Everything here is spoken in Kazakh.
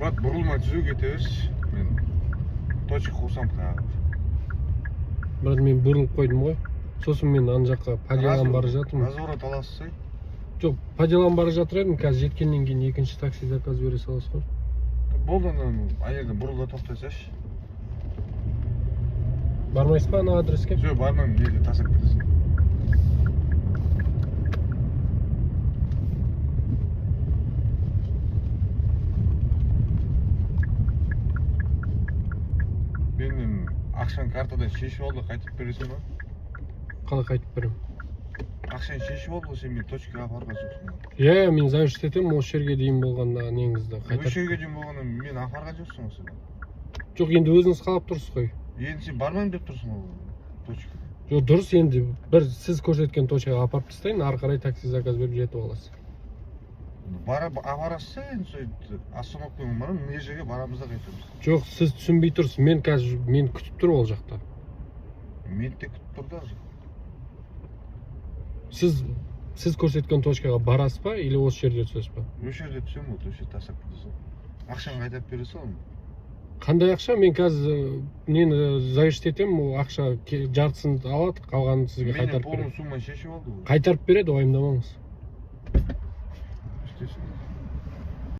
Брат, бурулмай түзүү кете берчи. Мен точка курсам кагып. Брат, мен бурулуп койдум ғой. Сосын мен ана жаққа по делам бара жатырмын. Разворот аласыз, ай? Жоқ, по делам бара жатыр едім. Қазір жеткеннен кейін екінші такси заказ бере саласыз ғой. Болды, ана жерден бурулда токтосайшы. Бармайсыз ба ана адреске? Жо, бармайм, жерде тасап кетесің. Мен ақшаны картадан шешіп алды, қайтып бересің ба? Қалай қайтып берем? Ақшаны шешіп алды, сен мен точкаға апарған жоқсың. Иә, мен завиште етемін, осы жерге дейін болғанда неңізді Осы қайтарып. жерге дейін болғанда мен апарған жоқсың осы. Жоқ, енді өзіңіз қалап тұрсыз ғой. Енді сен бармайм деп тұрсың ғой точка. Жоқ, дұрыс, енді бір сіз көрсеткен точкаға апарып тастайын, ары қарай такси заказ беріп жетіп аласыз. Апарасыз енді сөйтіп остановкамен барам, мына жерге барамыз да қайтамыз. Жоқ, сіз түсінбей тұрсыз. Мен қазір мен күтіп тұр ол жақта. Мен де күтіп тұр да. Сіз көрсеткен точкаға барасыз ба или осы жерде түсесіз ба? Осы жерде түсем ғой, осы жерде тастап кетесің. Ақшаны қайтарып бере саламын. Қандай ақша? Мен қазір нені завиште етемін, ол ақша жартысын алады, қалғанын сізге қайтарып Менен береді. полный сумма шешіп алды ғой. Қайтарып береді, уайымдамаңыз. Істесін.